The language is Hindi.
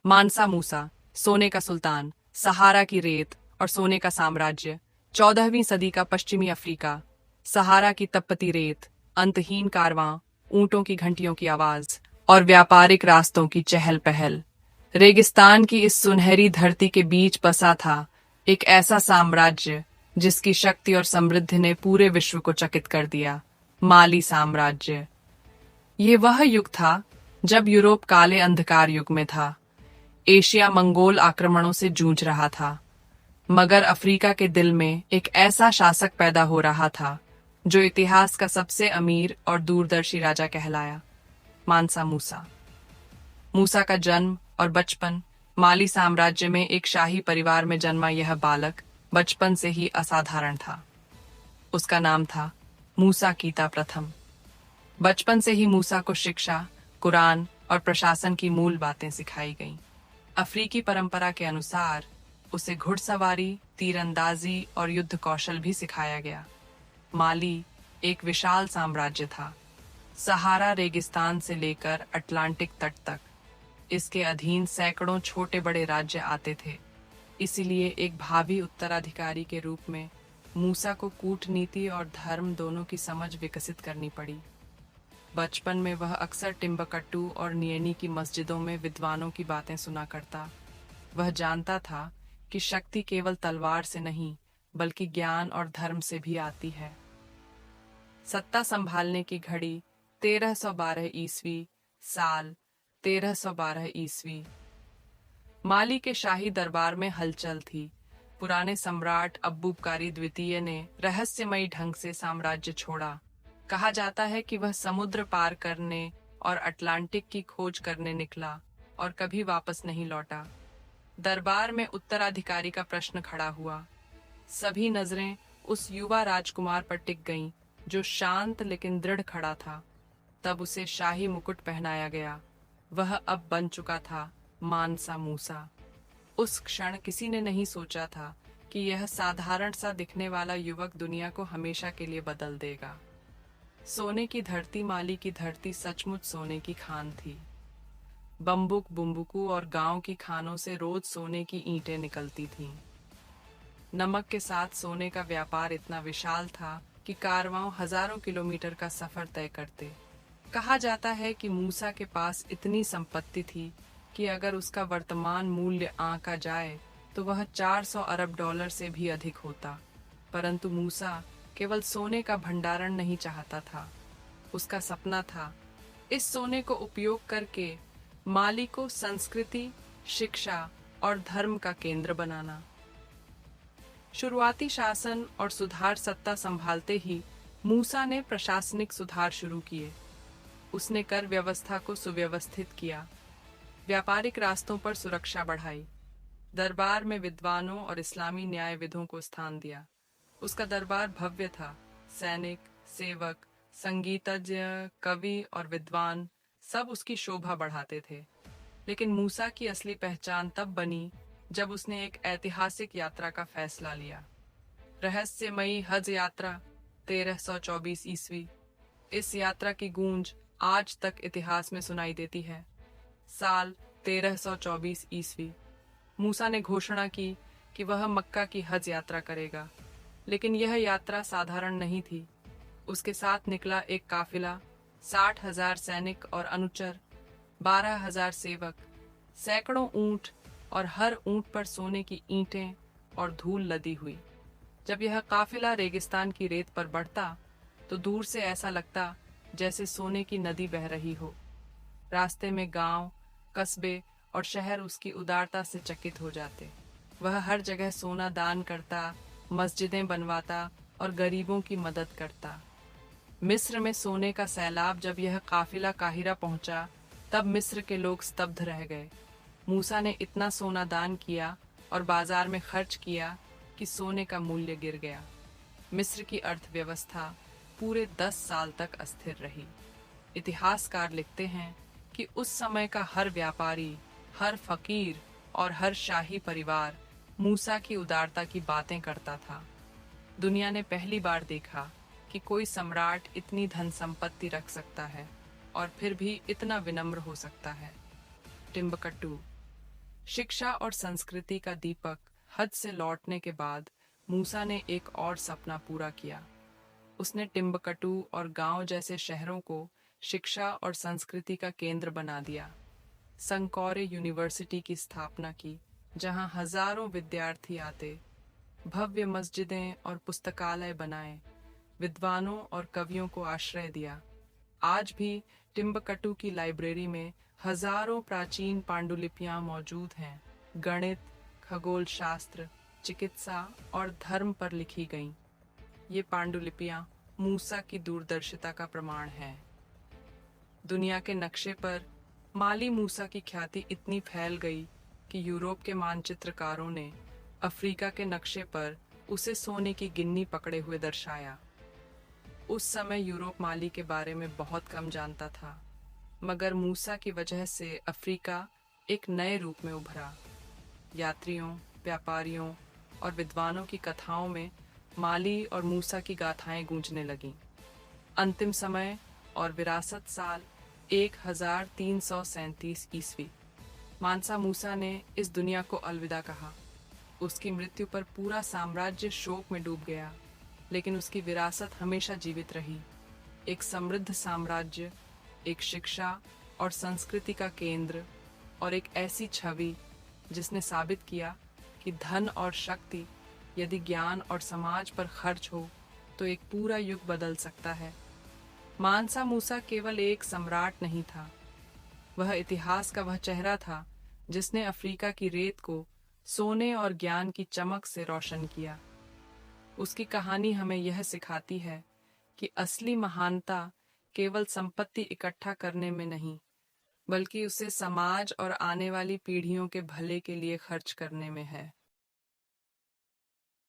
मानसा मूसा, सोने का सुल्तान, सहारा की रेत और सोने का साम्राज्य। 14वीं सदी का पश्चिमी अफ्रीका। सहारा की तपती रेत, अंतहीन कारवां, ऊंटों की घंटियों की आवाज और व्यापारिक रास्तों की चहल पहल। रेगिस्तान की इस सुनहरी धरती के बीच बसा था एक ऐसा साम्राज्य जिसकी शक्ति और समृद्धि ने पूरे विश्व को चकित कर दिया। माली साम्राज्य। ये वह युग था जब यूरोप काले अंधकार युग में था। एशिया मंगोल आक्रमणों से जूझ रहा था, मगर अफ्रीका के दिल में एक ऐसा शासक पैदा हो रहा था जो इतिहास का सबसे अमीर और दूरदर्शी राजा कहलाया। मानसा मूसा। मूसा का जन्म और बचपन। माली साम्राज्य में एक शाही परिवार में जन्मा यह बालक बचपन से ही असाधारण था। उसका नाम था मूसा कीता प्रथम। बचपन से ही मूसा को शिक्षा, कुरान और प्रशासन की मूल बातें सिखाई गईं। अफ्रीकी परंपरा के अनुसार उसे घुड़सवारी, तीरंदाजी और युद्ध कौशल भी सिखाया गया। माली एक विशाल साम्राज्य था, सहारा रेगिस्तान से लेकर अटलांटिक तट तक। इसके अधीन सैकड़ों छोटे बड़े राज्य आते थे। इसीलिए एक भावी उत्तराधिकारी के रूप में मूसा को कूटनीति और धर्म दोनों की समझ विकसित करनी पड़ी। बचपन में वह अक्सर टिम्बकट्टू और नियनी की मस्जिदों में विद्वानों की बातें सुना करता। वह जानता था कि शक्ति केवल तलवार से नहीं, बल्कि ज्ञान और धर्म से भी आती है। सत्ता संभालने की घड़ी 1312 ईस्वी। साल 1312 ईस्वी। माली के शाही दरबार में हलचल थी। पुराने सम्राट अब्बूबकारी द्वितीय ने रहस्यमयी ढंग से साम्राज्य छोड़ा। कहा जाता है कि वह समुद्र पार करने और अटलांटिक की खोज करने निकला और कभी वापस नहीं लौटा। दरबार में उत्तराधिकारी का प्रश्न खड़ा हुआ। सभी नजरें उस युवा राजकुमार पर टिक गईं, जो शांत लेकिन दृढ़ खड़ा था। तब उसे शाही मुकुट पहनाया गया। वह अब बन चुका था मानसा मूसा। उस क्षण किसी ने नहीं सोचा था कि यह साधारण सा दिखने वाला युवक दुनिया को हमेशा के लिए बदल देगा। सोने की धरती। माली की धरती सचमुच सोने की खान थी। बम्बुक, बुम्बुकू और गांव की खानों से रोज सोने की ईंटें निकलती थीं। नमक के साथ सोने का व्यापार इतना विशाल था कि कारवां हजारों किलोमीटर का सफर तय करते। कहा जाता है कि मूसा के पास इतनी संपत्ति थी कि अगर उसका वर्तमान मूल्य आंका जाए तो वह 400 अरब डॉलर से भी अधिक होता। परंतु मूसा केवल सोने का भंडारण नहीं चाहता था। उसका सपना था इस सोने को उपयोग करके माली को संस्कृति, शिक्षा और धर्म का केंद्र बनाना। शुरुआती शासन और सुधार सत्ता संभालते ही मूसा ने प्रशासनिक सुधार शुरू किए। उसने कर व्यवस्था को सुव्यवस्थित किया, व्यापारिक रास्तों पर सुरक्षा बढ़ाई, दरबार में विद्वानों और इस्लामी न्यायविदों को स्थान दिया। उसका दरबार भव्य था। सैनिक, सेवक, संगीतज्ञ, कवि और विद्वान सब उसकी शोभा बढ़ाते थे। लेकिन मूसा की असली पहचान तब बनी जब उसने एक ऐतिहासिक यात्रा का फैसला लिया। रहस्यमयी हज यात्रा 1324 ईस्वी। इस यात्रा की गूंज आज तक इतिहास में सुनाई देती है। साल 1324 ईस्वी। मूसा ने घोषणा की कि वह मक्का की हज यात्रा करेगा। लेकिन यह यात्रा साधारण नहीं थी। उसके साथ निकला एक काफिला, 60,000 सैनिक और अनुचर, 12,000 सेवक, सैकड़ों ऊंट और हर ऊंट पर सोने की ईंटें और धूल लदी हुई। जब यह काफिला रेगिस्तान की रेत पर बढ़ता तो दूर से ऐसा लगता जैसे सोने की नदी बह रही हो। रास्ते में गांव, कस्बे और शहर उसकी उदारता से चकित हो जाते। वह हर जगह सोना दान करता, मस्जिदें बनवाता और गरीबों की मदद करता। मिस्र में सोने का सैलाब। जब यह काफिला काहिरा पहुंचा तब मिस्र के लोग स्तब्ध रह गए। मूसा ने इतना सोना दान किया और बाजार में खर्च किया कि सोने का मूल्य गिर गया। मिस्र की अर्थव्यवस्था पूरे 10 साल तक अस्थिर रही। इतिहासकार लिखते हैं कि उस समय का हर व्यापारी, हर फकीर और हर शाही परिवार मूसा की उदारता की बातें करता था। दुनिया ने पहली बार देखा कि कोई सम्राट इतनी धन संपत्ति रख सकता है और फिर भी इतना विनम्र हो सकता है। टिम्बकट्टू। शिक्षा और संस्कृति का दीपक हज से लौटने के बाद मूसा ने एक और सपना पूरा किया। उसने टिम्बकटू और गांव जैसे शहरों को शिक्षा और संस्कृति का केंद्र बना दिया। संकौरे यूनिवर्सिटी की स्थापना की, जहां हजारों विद्यार्थी आते, भव्य मस्जिदें और पुस्तकालय बनाए, विद्वानों और कवियों को आश्रय दिया। आज भी टिम्बकटू की लाइब्रेरी में हजारों प्राचीन पांडुलिपियां मौजूद हैं, गणित, खगोल शास्त्र, चिकित्सा और धर्म पर लिखी गईं। ये पांडुलिपियां मूसा की दूरदर्शिता का प्रमाण हैं। दुनिया के नक्शे पर माली मूसा की ख्याति इतनी फैल गई कि यूरोप के मानचित्रकारों ने अफ्रीका के नक्शे पर उसे सोने की गिन्नी पकड़े हुए दर्शाया। उस समय यूरोप माली के बारे में बहुत कम जानता था, मगर मूसा की वजह से अफ्रीका एक नए रूप में उभरा। यात्रियों, व्यापारियों और विद्वानों की कथाओं में माली और मूसा की गाथाएं गूंजने लगीं। अंतिम समय और विरासत साल 1337 ईस्वी। मानसा मूसा ने इस दुनिया को अलविदा कहा। उसकी मृत्यु पर पूरा साम्राज्य शोक में डूब गया, लेकिन उसकी विरासत हमेशा जीवित रही। एक समृद्ध साम्राज्य, एक शिक्षा और संस्कृति का केंद्र, और एक ऐसी छवि जिसने साबित किया कि धन और शक्ति यदि ज्ञान और समाज पर खर्च हो तो एक पूरा युग बदल सकता है। मानसा मूसा केवल एक सम्राट नहीं था, वह इतिहास का वह चेहरा था जिसने अफ्रीका की रेत को सोने और ज्ञान की चमक से रोशन किया। उसकी कहानी हमें यह सिखाती है कि असली महानता केवल संपत्ति इकट्ठा करने में नहीं, बल्कि उसे समाज और आने वाली पीढ़ियों के भले के लिए खर्च करने में है।